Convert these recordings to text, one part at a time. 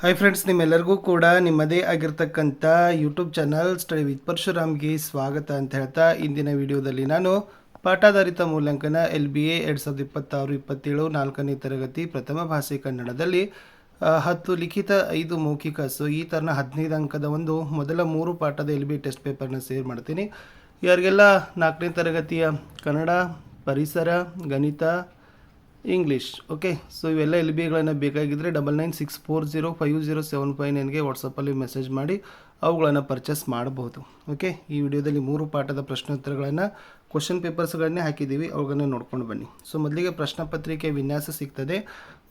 Hi friends, ನಿಮ್ಮೆಲ್ಲರಿಗೂ ಕೂಡ ನಿಮ್ಮದೇ ಆಗಿರ್ತಕ್ಕಂಥ ಯೂಟ್ಯೂಬ್ ಚಾನಲ್ ಸ್ಟಡಿ ವಿತ್ ಪರಶುರಾಮ್ಗೆ ಸ್ವಾಗತ ಅಂತ ಹೇಳ್ತಾ ಇಂದಿನ ವಿಡಿಯೋದಲ್ಲಿ ನಾನು ಪಾಠಾಧಾರಿತ ಮೂಲ್ಯಾಂಕನ LBA 2026-27 4ನೇ ತರಗತಿ ಪ್ರಥಮ ಭಾಷೆ ಕನ್ನಡದಲ್ಲಿ 10 ಲಿಖಿತ 5 ಮೌಖಿಕ ಈ ಥರನ 15 ಅಂಕದ ಒಂದು ಮೊದಲ 3 ಪಾಠದ LBA ಟೆಸ್ಟ್ ಪೇಪರ್ನ ಶೇರ್ ಮಾಡ್ತೀನಿ. ಯಾರಿಗೆಲ್ಲ 4ನೇ ತರಗತಿಯ ಕನ್ನಡ, ಪರಿಸರ, ಗಣಿತ, ಇಂಗ್ಲೀಷ್ ಓಕೆ, ಸೊ ಇವೆಲ್ಲ LBAಗಳನ್ನು ಬೇಕಾಗಿದ್ದರೆ 9964050759ಗೆ ವಾಟ್ಸಪ್ಪಲ್ಲಿ ಮೆಸೇಜ್ ಮಾಡಿ ಅವುಗಳನ್ನು ಪರ್ಚೇಸ್ ಮಾಡಬಹುದು. ಓಕೆ, ಈ ವಿಡಿಯೋದಲ್ಲಿ 3 ಪಾಠದ ಪ್ರಶ್ನೋತ್ತರಗಳನ್ನು ಕ್ವಶನ್ ಪೇಪರ್ಸ್ಗಳನ್ನೇ ಹಾಕಿದ್ದೀವಿ, ಅವುಗಳನ್ನು ನೋಡ್ಕೊಂಡು ಬನ್ನಿ. ಸೊ ಮೊದಲಿಗೆ ಪ್ರಶ್ನೆ ಪತ್ರಿಕೆ ವಿನ್ಯಾಸ ಸಿಗ್ತದೆ.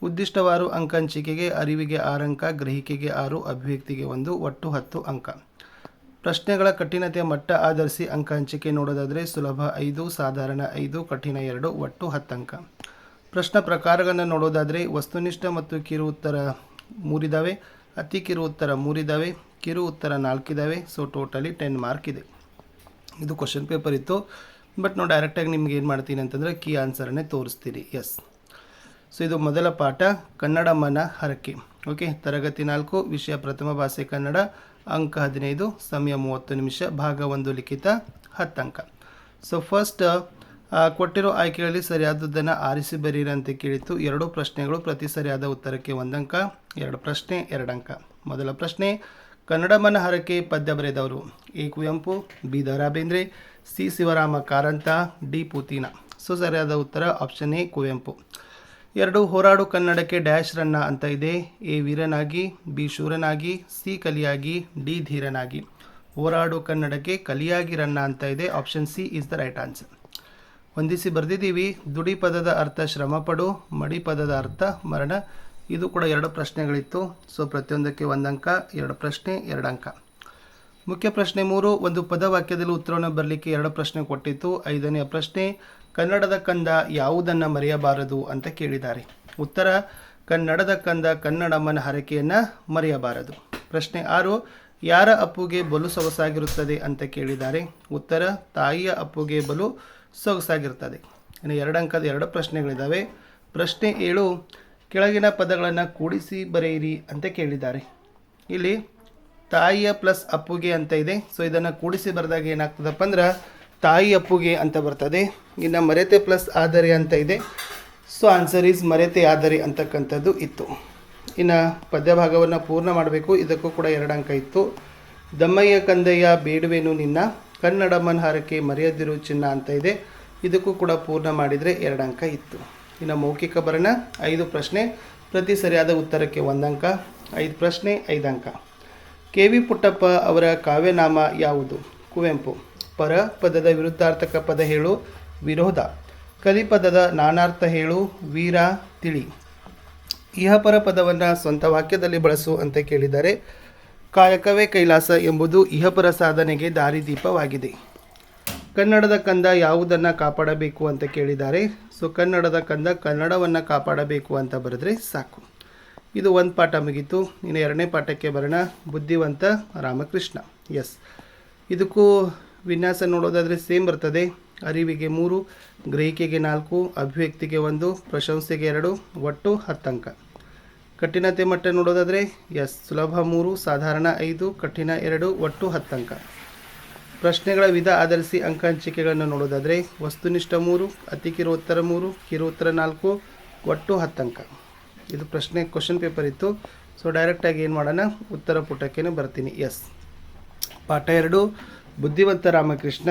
ಉದ್ದಿಷ್ಟವಾರು ಅಂಕ ಹಂಚಿಕೆಗೆ ಅರಿವಿಗೆ 6 ಅಂಕ, ಗ್ರಹಿಕೆಗೆ 6, ಅಭಿವ್ಯಕ್ತಿಗೆ 1, ಒಟ್ಟು 10 ಅಂಕ. ಪ್ರಶ್ನೆಗಳ ಕಠಿಣತೆಯ ಮಟ್ಟ ಆಧರಿಸಿ ಅಂಕ ಹಂಚಿಕೆ ನೋಡೋದಾದರೆ ಸುಲಭ 5, ಸಾಧಾರಣ 5, ಕಠಿಣ 2, ಒಟ್ಟು 10 ಅಂಕ. ಪ್ರಶ್ನೆ ಪ್ರಕಾರಗಳನ್ನು ನೋಡೋದಾದರೆ ವಸ್ತುನಿಷ್ಠ ಮತ್ತು ಕಿರು ಉತ್ತರ 3 ಇದ್ದಾವೆ, ಅತಿ ಕಿರು ಉತ್ತರ 3 ಇದ್ದಾವೆ, ಕಿರು ಉತ್ತರ 4 ಇದ್ದಾವೆ. ಸೊ ಟೋಟಲಿ 10 ಮಾರ್ಕ್ ಇದೆ. ಇದು ಕ್ವಶನ್ ಪೇಪರ್ ಇತ್ತು, ಬಟ್ ನಾವು ಡೈರೆಕ್ಟಾಗಿ ನಿಮ್ಗೆ ಏನು ಮಾಡ್ತೀನಿ ಅಂತಂದರೆ ಕೀ ಆನ್ಸರನ್ನೇ ತೋರಿಸ್ತೀರಿ. ಎಸ್, ಸೊ ಇದು ಮೊದಲ ಪಾಠ ಕನ್ನಡ ಮನ ಹರಕೆ. ಓಕೆ, ತರಗತಿ 4, ವಿಷಯ ಪ್ರಥಮ ಭಾಷೆ ಕನ್ನಡ, ಅಂಕ 15, ಸಮಯ 30 ನಿಮಿಷ, ಭಾಗ 1 ಲಿಖಿತ 10 ಅಂಕ. ಸೊ ಫಸ್ಟ್ ಕೊಟ್ಟಿರೋ ಆಯ್ಕೆಗಳಲ್ಲಿ ಸರಿಯಾದದ್ದನ್ನು ಆರಿಸಿ ಬರೀರಿ ಅಂತ ಕೇಳಿತ್ತು. 2 ಪ್ರಶ್ನೆಗಳು, ಪ್ರತಿ ಸರಿಯಾದ ಉತ್ತರಕ್ಕೆ 1 ಅಂಕ, 2 ಪ್ರಶ್ನೆ 2 ಅಂಕ. ಮೊದಲ ಪ್ರಶ್ನೆ, ಕನ್ನಡ ಮನ ಹರಕೆ ಪದ್ಯ ಬರೆದವರು A Kuvempu, B Da Ra Bendre, C Shivarama Karanth, D ಪೂತಿನ. ಸೊ ಸರಿಯಾದ ಉತ್ತರ ಆಪ್ಷನ್ ಎ ಕುವೆಂಪು. 2 ಹೋರಾಡು ಕನ್ನಡಕ್ಕೆ ಡ್ಯಾಶ್ ರನ್ನ ಅಂತ ಇದೆ. ಎ ವೀರನಾಗಿ, ಬಿ ಶೂರನಾಗಿ, ಸಿ ಕಲಿಯಾಗಿ, ಡಿ ಧೀರನಾಗಿ. ಹೋರಾಡು ಕನ್ನಡಕ್ಕೆ ಕಲಿಯಾಗಿ ರನ್ನ ಅಂತ ಇದೆ. Option C is the right answer. ಹೊಂದಿಸಿ ಬರೆದಿದ್ದೀವಿ. ದುಡಿ ಪದದ ಅರ್ಥ ಶ್ರಮಪಡು, ಮಡಿ ಪದದ ಅರ್ಥ ಮರಣ. ಇದು ಕೂಡ 2 ಪ್ರಶ್ನೆಗಳಿತ್ತು. ಸೊ ಪ್ರತಿಯೊಂದಕ್ಕೆ 1 ಅಂಕ, 2 ಪ್ರಶ್ನೆ 2 ಅಂಕ. ಮುಖ್ಯ ಪ್ರಶ್ನೆ 3, ಒಂದು ಪದವಾಕ್ಯದಲ್ಲಿ ಉತ್ತರವನ್ನು ಬರಲಿಕ್ಕೆ 2 ಪ್ರಶ್ನೆ ಕೊಟ್ಟಿತ್ತು. 5ನೇ ಪ್ರಶ್ನೆ, ಕನ್ನಡದ ಕಂದ ಯಾವುದನ್ನು ಮರೆಯಬಾರದು ಅಂತ ಕೇಳಿದ್ದಾರೆ. ಉತ್ತರ, ಕನ್ನಡದ ಕಂದ ಕನ್ನಡ ಮನ ಹರಕೆಯನ್ನು ಮರೆಯಬಾರದು. ಪ್ರಶ್ನೆ 6, ಯಾರ ಅಪ್ಪುಗೆ ಬಲು ಸೊಗಸಾಗಿರುತ್ತದೆ ಅಂತ ಕೇಳಿದ್ದಾರೆ. ಉತ್ತರ, ತಾಯಿಯ ಅಪ್ಪುಗೆ ಬಲು ಸೊಗಸಾಗಿರ್ತದೆ. ಇನ್ನು 2 ಅಂಕದ 2 ಪ್ರಶ್ನೆಗಳಿದ್ದಾವೆ. ಪ್ರಶ್ನೆ 7, ಕೆಳಗಿನ ಪದಗಳನ್ನು ಕೂಡಿಸಿ ಬರೆಯಿರಿ ಅಂತ ಕೇಳಿದ್ದಾರೆ. ಇಲ್ಲಿ ತಾಯಿಯ ಪ್ಲಸ್ ಅಪ್ಪುಗೆ ಅಂತ ಇದೆ. ಸೊ ಇದನ್ನು ಕೂಡಿಸಿ ಬರೆದಾಗ ಏನಾಗ್ತದಪ್ಪ ಅಂದ್ರೆ ತಾಯಿ ಅಪ್ಪುಗೆ ಅಂತ ಬರ್ತದೆ. ಇನ್ನು ಮರೆತೆ ಪ್ಲಸ್ ಆದರೆ ಅಂತ ಇದೆ. ಸೊ ಆನ್ಸರ್ ಈಸ್ ಮರೆತೆ ಆದರೆ ಅಂತಕ್ಕಂಥದ್ದು ಇತ್ತು. ಇನ್ನು ಪದ್ಯ ಭಾಗವನ್ನು ಪೂರ್ಣ ಮಾಡಬೇಕು. ಇದಕ್ಕೂ ಕೂಡ 2 ಅಂಕ ಇತ್ತು. ದಮ್ಮಯ್ಯ ಕಂದಯ್ಯ ಬೇಡುವೆನು ನಿನ್ನ, ಕನ್ನಡ ಮನ ಹರಕೆ ಮರೆಯದಿರು ಚಿನ್ನ ಅಂತ ಇದೆ. ಇದಕ್ಕೂ ಕೂಡ ಪೂರ್ಣ ಮಾಡಿದರೆ 2 ಅಂಕ ಇತ್ತು. ಇನ್ನು ಮೌಖಿಕ ಬರಣ 5 ಪ್ರಶ್ನೆ, ಪ್ರತಿ ಸರಿಯಾದ ಉತ್ತರಕ್ಕೆ 1 ಅಂಕ, 5 ಪ್ರಶ್ನೆ 5 ಅಂಕ. KV ಪುಟ್ಟಪ್ಪ ಅವರ ಕಾವ್ಯನಾಮ ಯಾವುದು. ಕುವೆಂಪು. ಪರ ಪದದ ವಿರುದ್ಧಾರ್ಥಕ ಪದ ಹೇಳು, ವಿರೋಧ. ಕಲಿಪದದ ನಾನಾರ್ಥ ಹೇಳು, ವೀರ ತಿಳಿ. ಇಹಪರ ಪದವನ್ನು ಸ್ವಂತ ವಾಕ್ಯದಲ್ಲಿ ಬಳಸು ಅಂತ ಕೇಳಿದ್ದಾರೆ. ಕಾಯಕವೇ ಕೈಲಾಸ ಎಂಬುದು ಇಹಪರ ಸಾಧನೆಗೆ ದಾರಿದೀಪವಾಗಿದೆ. ಕನ್ನಡದ ಕಂದ ಯಾವುದನ್ನು ಕಾಪಾಡಬೇಕು ಅಂತ ಕೇಳಿದ್ದಾರೆ. ಸೊ ಕನ್ನಡದ ಕಂದ ಕನ್ನಡವನ್ನು ಕಾಪಾಡಬೇಕು ಅಂತ ಬರೆದ್ರೆ ಸಾಕು. ಇದು 1 ಪಾಠ ಮುಗೀತು. ಇನ್ನು 2ನೇ ಪಾಠಕ್ಕೆ ಬರೋಣ. ಬುದ್ಧಿವಂತ ರಾಮಕೃಷ್ಣ. ಎಸ್, ಇದಕ್ಕೂ ವಿನ್ಯಾಸ ನೋಡೋದಾದರೆ ಸೇಮ್ ಬರ್ತದೆ. ಅರಿವಿಗೆ 3, ಗ್ರಹಿಕೆಗೆ 4, ಅಭಿವ್ಯಕ್ತಿಗೆ 1, ಪ್ರಶಂಸೆಗೆ 2, ಒಟ್ಟು 10 ಅಂಕ. ಕಠಿಣತೆ ಮಟ್ಟ ನೋಡೋದಾದರೆ ಎಸ್, ಸುಲಭ 3, ಸಾಧಾರಣ 5, ಕಠಿಣ 2, ಒಟ್ಟು 10 ಅಂಕ. ಪ್ರಶ್ನೆಗಳ ವಿಧ ಆಧರಿಸಿ ಅಂಕ ಹಂಚಿಕೆಗಳನ್ನು ನೋಡೋದಾದರೆ ವಸ್ತುನಿಷ್ಠ 3, ಅತಿ ಕಿರು ಉತ್ತರ 3, ಕಿರು ಉತ್ತರ 4, ಒಟ್ಟು 10 ಅಂಕ. ಇದು ಪ್ರಶ್ನೆ ಕ್ವಶನ್ ಪೇಪರ್ ಇತ್ತು. ಸೊ ಡೈರೆಕ್ಟಾಗಿ ಏನು ಮಾಡೋಣ, ಉತ್ತರ ಪುಟಕ್ಕೇ ಬರ್ತೀನಿ. ಎಸ್, ಪಾಠ 2 ಬುದ್ಧಿವಂತ ರಾಮಕೃಷ್ಣ,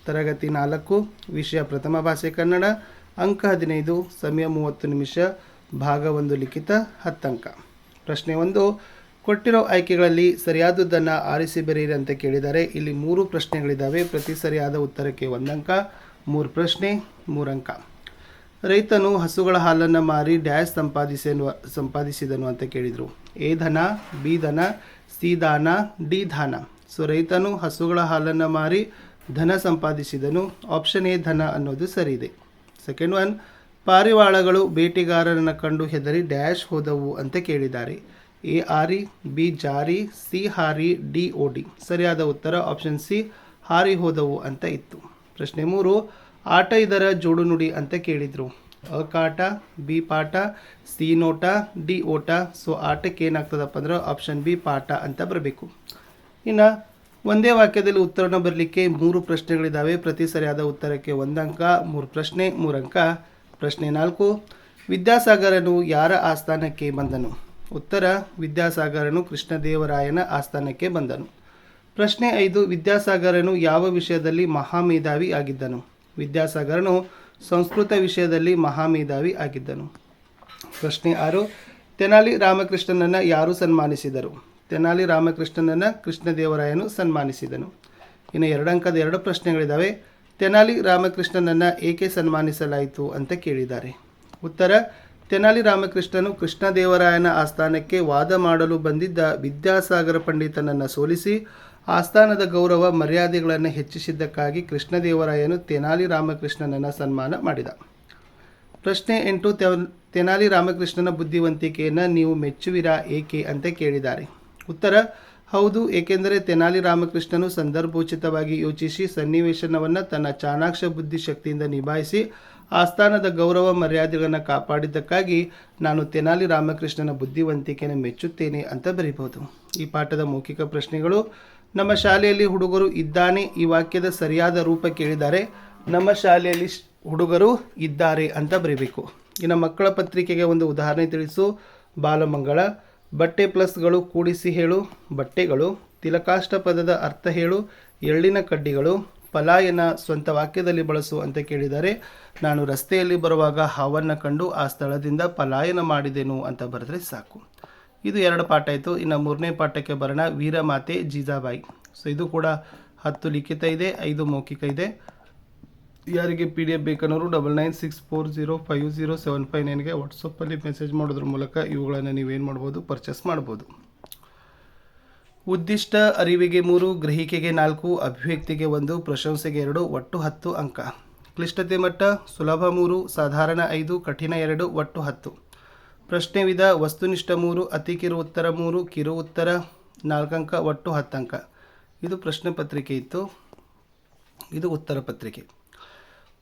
ತರಗತಿ 4, ವಿಷಯ ಪ್ರಥಮ ಭಾಷೆ ಕನ್ನಡ, ಅಂಕ 15, ಸಮಯ 30 ನಿಮಿಷ, ಭಾಗ 1 ಲಿಖಿತ 10 ಅಂಕ. ಪ್ರಶ್ನೆ 1, ಕೊಟ್ಟಿರೋ ಆಯ್ಕೆಗಳಲ್ಲಿ ಸರಿಯಾದದ್ದನ್ನು ಆರಿಸಿ ಬರೆಯಿರಿ ಅಂತ ಕೇಳಿದ್ದಾರೆ. ಇಲ್ಲಿ 3 ಪ್ರಶ್ನೆಗಳಿದ್ದಾವೆ. ಪ್ರತಿ ಸರಿಯಾದ ಉತ್ತರಕ್ಕೆ 1 ಅಂಕ, 3 ಪ್ರಶ್ನೆ 3 ಅಂಕ. ರೈತನು ಹಸುಗಳ ಹಾಲನ್ನು ಮಾರಿ ಡ್ಯಾಶ್ ಸಂಪಾದಿಸಿದನು ಅಂತ ಕೇಳಿದರು. ಎ ಧನ, ಬಿ ಧನ, ಸಿ ದಾನ, ಡಿ ದಾನ. ಸೊ ರೈತನು ಹಸುಗಳ ಹಾಲನ್ನು ಮಾರಿ ಧನ ಸಂಪಾದಿಸಿದನು. ಆಪ್ಷನ್ ಎ ಧನ ಅನ್ನೋದು ಸರಿ ಇದೆ. ಸೆಕೆಂಡ್ 1, ಪಾರಿವಾಳಗಳು ಬೇಟೆಗಾರರನ್ನು ಕಂಡು ಹೆದರಿ ಡ್ಯಾಶ್ ಹೋದವು ಅಂತ ಕೇಳಿದ್ದಾರೆ. ಎ ಆರಿ, ಬಿ ಜಾರಿ, ಸಿ ಹಾರಿ, ಡಿ ಓಡಿ. ಸರಿಯಾದ ಉತ್ತರ ಆಪ್ಷನ್ ಸಿ ಹಾರಿ ಹೋದವು ಅಂತ ಇತ್ತು. ಪ್ರಶ್ನೆ 3, ಆಟ ಇದರ ಜೋಡು ನುಡಿ ಅಂತ ಕೇಳಿದರು. ಅ ಕಾಟ, ಬಿ ಪಾಠ, ಸಿ ನೋಟ, ಡಿ ಓಟ. ಸೊ ಆಟಕ್ಕೆ ಏನಾಗ್ತದಪ್ಪ ಅಂದ್ರೆ ಆಪ್ಷನ್ ಬಿ ಪಾಠ ಅಂತ ಬರಬೇಕು. ಇನ್ನು ಒಂದೇ ವಾಕ್ಯದಲ್ಲಿ ಉತ್ತರವನ್ನು ಬರಲಿಕ್ಕೆ 3 ಪ್ರಶ್ನೆಗಳಿದ್ದಾವೆ. ಪ್ರತಿ ಸರಿಯಾದ ಉತ್ತರಕ್ಕೆ 1 ಅಂಕ, 3 ಪ್ರಶ್ನೆ 3 ಅಂಕ. ಪ್ರಶ್ನೆ 4, ವಿದ್ಯಾಸಾಗರನು ಯಾರ ಆಸ್ಥಾನಕ್ಕೆ ಬಂದನು? ಉತ್ತರ, ವಿದ್ಯಾಸಾಗರನು ಕೃಷ್ಣದೇವರಾಯನ ಆಸ್ಥಾನಕ್ಕೆ ಬಂದನು. ಪ್ರಶ್ನೆ 5, ವಿದ್ಯಾಸಾಗರನು ಯಾವ ವಿಷಯದಲ್ಲಿ ಮಹಾಮೇಧಾವಿ ಆಗಿದ್ದನು? ವಿದ್ಯಾಸಾಗರನು ಸಂಸ್ಕೃತ ವಿಷಯದಲ್ಲಿ ಮಹಾಮೇಧಾವಿ ಆಗಿದ್ದನು. ಪ್ರಶ್ನೆ 6, ತೆನಾಲಿ ರಾಮಕೃಷ್ಣನನ್ನು ಯಾರು ಸನ್ಮಾನಿಸಿದರು? ತೆನಾಲಿ ರಾಮಕೃಷ್ಣನನ್ನು ಕೃಷ್ಣದೇವರಾಯನು ಸನ್ಮಾನಿಸಿದನು. ಇನ್ನು 2 ಅಂಕದ 2 ಪ್ರಶ್ನೆಗಳಿದ್ದಾವೆ. ತೆನಾಲಿ ರಾಮಕೃಷ್ಣನನ್ನು ಏಕೆ ಸನ್ಮಾನಿಸಲಾಯಿತು ಅಂತ ಕೇಳಿದ್ದಾರೆ. ಉತ್ತರ, ತೆನಾಲಿ ರಾಮಕೃಷ್ಣನು ಕೃಷ್ಣದೇವರಾಯನ ಆಸ್ಥಾನಕ್ಕೆ ವಾದ ಮಾಡಲು ಬಂದಿದ್ದ ವಿದ್ಯಾಸಾಗರ ಪಂಡಿತನನ್ನು ಸೋಲಿಸಿ ಆಸ್ಥಾನದ ಗೌರವ ಮರ್ಯಾದೆಗಳನ್ನು ಹೆಚ್ಚಿಸಿದ್ದಕ್ಕಾಗಿ ಕೃಷ್ಣದೇವರಾಯನು ತೆನಾಲಿ ರಾಮಕೃಷ್ಣನನ್ನು ಸನ್ಮಾನ ಮಾಡಿದ. ಪ್ರಶ್ನೆ 8, ತೆನಾಲಿ ರಾಮಕೃಷ್ಣನ ಬುದ್ಧಿವಂತಿಕೆಯನ್ನು ನೀವು ಮೆಚ್ಚುವಿರಾ ಏಕೆ ಅಂತ ಕೇಳಿದ್ದಾರೆ. ಉತ್ತರ, ಹೌದು, ಏಕೆಂದರೆ ತೆನಾಲಿ ರಾಮಕೃಷ್ಣನು ಸಂದರ್ಭೋಚಿತವಾಗಿ ಯೋಚಿಸಿ ಸನ್ನಿವೇಶನವನ್ನು ತನ್ನ ಚಾಣಾಕ್ಷ ಬುದ್ಧಿಶಕ್ತಿಯಿಂದ ನಿಭಾಯಿಸಿ ಆಸ್ಥಾನದ ಗೌರವ ಮರ್ಯಾದೆಗಳನ್ನು ಕಾಪಾಡಿದ್ದಕ್ಕಾಗಿ ನಾನು ತೆನಾಲಿ ರಾಮಕೃಷ್ಣನ ಬುದ್ಧಿವಂತಿಕೆಯನ್ನು ಮೆಚ್ಚುತ್ತೇನೆ ಅಂತ ಬರೀಬಹುದು. ಈ ಪಾಠದ ಮೌಖಿಕ ಪ್ರಶ್ನೆಗಳು. ನಮ್ಮ ಶಾಲೆಯಲ್ಲಿ ಹುಡುಗರು ಇದ್ದಾನೆ ಈ ವಾಕ್ಯದ ಸರಿಯಾದ ರೂಪ ಕೇಳಿದ್ದಾರೆ. ನಮ್ಮ ಶಾಲೆಯಲ್ಲಿ ಹುಡುಗರು ಇದ್ದಾರೆ ಅಂತ ಬರೀಬೇಕು. ಇನ್ನು ಮಕ್ಕಳ ಪತ್ರಿಕೆಗೆ ಒಂದು ಉದಾಹರಣೆ ತಿಳಿಸು. ಬಾಲಮಂಗಳ. ಬಟ್ಟೆ ಪ್ಲಸ್ಗಳು ಕೂಡಿಸಿ ಹೇಳು. ಬಟ್ಟೆಗಳು. ತಿಲಕಾಷ್ಟ ಪದದ ಅರ್ಥ ಹೇಳು. ಎಳ್ಳಿನ ಕಡ್ಡಿಗಳು. ಪಲಾಯನ ಸ್ವಂತ ವಾಕ್ಯದಲ್ಲಿ ಬಳಸು ಅಂತ ಕೇಳಿದ್ದಾರೆ. ನಾನು ರಸ್ತೆಯಲ್ಲಿ ಬರುವಾಗ ಹಾವನ್ನು ಕಂಡು ಆ ಸ್ಥಳದಿಂದ ಪಲಾಯನ ಮಾಡಿದೆನು ಅಂತ ಬರೆದ್ರೆ ಸಾಕು. ಇದು 2 ಪಾಠ ಆಯಿತು. ಇನ್ನು 3ನೇ ಪಾಠಕ್ಕೆ ಬರೋಣ. ವೀರಮಾತೆ ಜೀಜಾಬಾಯಿ. ಸೊ ಇದು ಕೂಡ 10 ಲಿಖಿತ ಇದೆ, 5 ಮೌಖಿಕ ಇದೆ. ಯಾರಿಗೆ PDF ಬೇಕನ್ನೋರು 9964050759ಗೆ ವಾಟ್ಸಪ್ಪಲ್ಲಿ ಮೆಸೇಜ್ ಮಾಡೋದ್ರ ಮೂಲಕ ಇವುಗಳನ್ನು ನೀವೇನು ಮಾಡ್ಬೋದು, ಪರ್ಚೇಸ್ ಮಾಡ್ಬೋದು. ಉದ್ದಿಷ್ಟ ಅರಿವಿಗೆ 3, ಗ್ರಹಿಕೆಗೆ 4, ಅಭಿವ್ಯಕ್ತಿಗೆ 1, ಪ್ರಶಂಸೆಗೆ 2, ಒಟ್ಟು 10 ಅಂಕ. ಕ್ಲಿಷ್ಟತೆ ಮಟ್ಟ ಸುಲಭ 3, ಸಾಧಾರಣ 5, ಕಠಿಣ 2, ಒಟ್ಟು 10. ಪ್ರಶ್ನೆ ವಿಧ ವಸ್ತುನಿಷ್ಠ 3, ಅತಿ ಕಿರು ಉತ್ತರ 3, ಕಿರು ಉತ್ತರ 4 ಅಂಕ, ಒಟ್ಟು 10 ಅಂಕ. ಇದು ಪ್ರಶ್ನೆ ಪತ್ರಿಕೆ ಇತ್ತು. ಇದು ಉತ್ತರ ಪತ್ರಿಕೆ.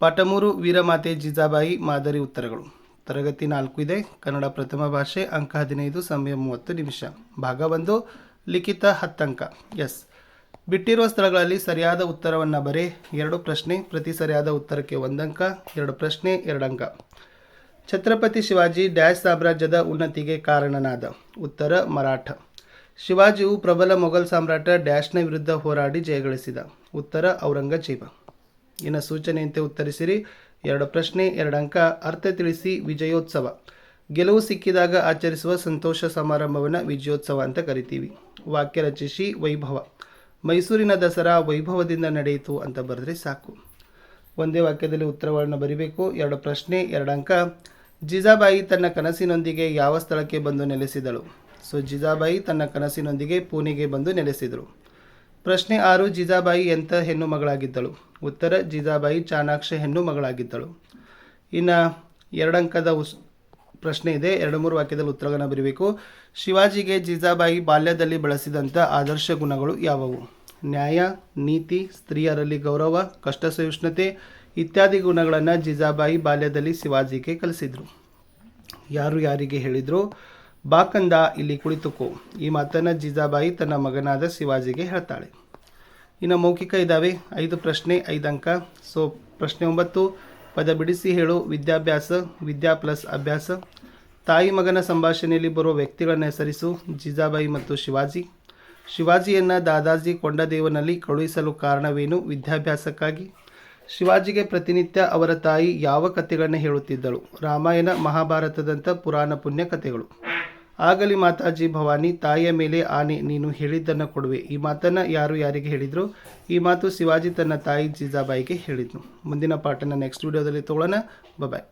ಪಾಠ 3, ವೀರಮಾತೆ ಜೀಜಾಬಾಯಿ ಮಾದರಿ ಉತ್ತರಗಳು. ತರಗತಿ 4 ಇದೆ. ಕನ್ನಡ ಪ್ರಥಮ ಭಾಷೆ. ಅಂಕ 15, ಸಮಯ 30 ನಿಮಿಷ. ಭಾಗ 1, ಲಿಖಿತ 10 ಅಂಕ. ಎಸ್. ಬಿಟ್ಟಿರುವ ಸ್ಥಳಗಳಲ್ಲಿ ಸರಿಯಾದ ಉತ್ತರವನ್ನು ಬರೆ. 2 ಪ್ರಶ್ನೆ. ಪ್ರತಿ ಸರಿಯಾದ ಉತ್ತರಕ್ಕೆ 1 ಅಂಕ. 2 ಪ್ರಶ್ನೆ 2 ಅಂಕ. ಛತ್ರಪತಿ ಶಿವಾಜಿ ಡ್ಯಾಶ್ ಸಾಮ್ರಾಜ್ಯದ ಉನ್ನತಿಗೆ ಕಾರಣನಾದ. ಉತ್ತರ, ಮರಾಠ. ಶಿವಾಜಿಯು ಪ್ರಬಲ ಮೊಘಲ್ ಸಾಮ್ರಾಟ ಡ್ಯಾಶ್ನ ವಿರುದ್ಧ ಹೋರಾಡಿ ಜಯಗಳಿಸಿದ. ಉತ್ತರ, ಔರಂಗಜೇಬ. ಇನ್ನು ಸೂಚನೆಯಂತೆ ಉತ್ತರಿಸಿರಿ. 2 ಪ್ರಶ್ನೆ 2 ಅಂಕ. ಅರ್ಥ ತಿಳಿಸಿ. ವಿಜಯೋತ್ಸವ. ಗೆಲುವು ಸಿಕ್ಕಿದಾಗ ಆಚರಿಸುವ ಸಂತೋಷ ಸಮಾರಂಭವನ್ನು ವಿಜಯೋತ್ಸವ ಅಂತ ಕರಿತೀವಿ. ವಾಕ್ಯ ರಚಿಸಿ. ವೈಭವ. ಮೈಸೂರಿನ ದಸರಾ ವೈಭವದಿಂದ ನಡೆಯಿತು ಅಂತ ಬರೆದ್ರೆ ಸಾಕು. ಒಂದೇ ವಾಕ್ಯದಲ್ಲಿ ಉತ್ತರವನ್ನು ಬರೀಬೇಕು. 2 ಪ್ರಶ್ನೆ 2 ಅಂಕ. ಜೀಜಾಬಾಯಿ ತನ್ನ ಕನಸಿನೊಂದಿಗೆ ಯಾವ ಸ್ಥಳಕ್ಕೆ ಬಂದು ನೆಲೆಸಿದಳು? ಸೊ ಜೀಜಾಬಾಯಿ ತನ್ನ ಕನಸಿನೊಂದಿಗೆ ಪುಣೆಗೆ ಬಂದು ನೆಲೆಸಿದರು. ಪ್ರಶ್ನೆ 6, ಜೀಜಾಬಾಯಿ ಎಂಥ ಹೆಣ್ಣು ಮಗಳಾಗಿದ್ದಳು? ಉತ್ತರ, ಜೀಜಾಬಾಯಿ ಚಾಣಾಕ್ಷ ಹೆಣ್ಣು ಮಗಳಾಗಿದ್ದಳು. ಇನ್ನು 2 ಅಂಕದ ಪ್ರಶ್ನೆ ಇದೆ. 2-3 ವಾಕ್ಯದಲ್ಲಿ ಉತ್ತರಗಳನ್ನು ಬರೀಬೇಕು. ಶಿವಾಜಿಗೆ ಜೀಜಾಬಾಯಿ ಬಾಲ್ಯದಲ್ಲಿ ಬಳಸಿದಂಥ ಆದರ್ಶ ಗುಣಗಳು ಯಾವುವು? ನ್ಯಾಯ, ನೀತಿ, ಸ್ತ್ರೀಯರಲ್ಲಿ ಗೌರವ, ಕಷ್ಟ ಸಹಿಷ್ಣುತೆ ಇತ್ಯಾದಿ ಗುಣಗಳನ್ನು ಜೀಜಾಬಾಯಿ ಬಾಲ್ಯದಲ್ಲಿ ಶಿವಾಜಿಗೆ ಕಲಿಸಿದರು. ಯಾರು ಯಾರಿಗೆ ಹೇಳಿದರು? ಬಾಕಂದ, ಇಲ್ಲಿ ಕುಳಿತುಕೋ. ಈ ಮಾತನ್ನು ಜೀಜಾಬಾಯಿ ತನ್ನ ಮಗನಾದ ಶಿವಾಜಿಗೆ ಹೇಳ್ತಾಳೆ. ಇನ್ನು ಮೌಖಿಕ ಇದ್ದಾವೆ. 5 ಪ್ರಶ್ನೆ 5 ಅಂಕ. ಸೊ ಪ್ರಶ್ನೆ 9, ಪದ ಬಿಡಿಸಿ ಹೇಳು. ವಿದ್ಯಾಭ್ಯಾಸ. ವಿದ್ಯಾ ಪ್ಲಸ್ ಅಭ್ಯಾಸ. ತಾಯಿ ಮಗನ ಸಂಭಾಷಣೆಯಲ್ಲಿ ಬರುವ ವ್ಯಕ್ತಿಗಳನ್ನು ಹೆಸರಿಸು. ಜೀಜಾಬಾಯಿ ಮತ್ತು ಶಿವಾಜಿ. ಶಿವಾಜಿಯನ್ನು ದಾದಾಜಿ ಕೊಂಡದೇವನಲ್ಲಿ ಕಳುಹಿಸಲು ಕಾರಣವೇನು? ವಿದ್ಯಾಭ್ಯಾಸಕ್ಕಾಗಿ. ಶಿವಾಜಿಗೆ ಪ್ರತಿನಿತ್ಯ ಅವರ ತಾಯಿ ಯಾವ ಕಥೆಗಳನ್ನು ಹೇಳುತ್ತಿದ್ದಳು? ರಾಮಾಯಣ, ಮಹಾಭಾರತದಂಥ ಪುರಾಣ ಪುಣ್ಯ ಕಥೆಗಳು. ಆಗಲಿ ಮಾತಾಜಿ ಭವಾನಿ, ತಾಯಿಯ ಮೇಲೆ ಆನೆ, ನೀನು ಹೇಳಿದ್ದನ್ನು ಕೊಡುವೆ. ಈ ಮಾತನ್ನು ಯಾರು ಯಾರಿಗೆ ಹೇಳಿದರು? ಈ ಮಾತು ಶಿವಾಜಿ ತನ್ನ ತಾಯಿ ಜೀಜಾಬಾಯಿಗೆ ಹೇಳಿದ್ನು. ಮುಂದಿನ ಪಾಠನ ನೆಕ್ಸ್ಟ್ ವಿಡಿಯೋದಲ್ಲಿ ತಗೊಳ್ಳೋಣ. ಬಾಯ್.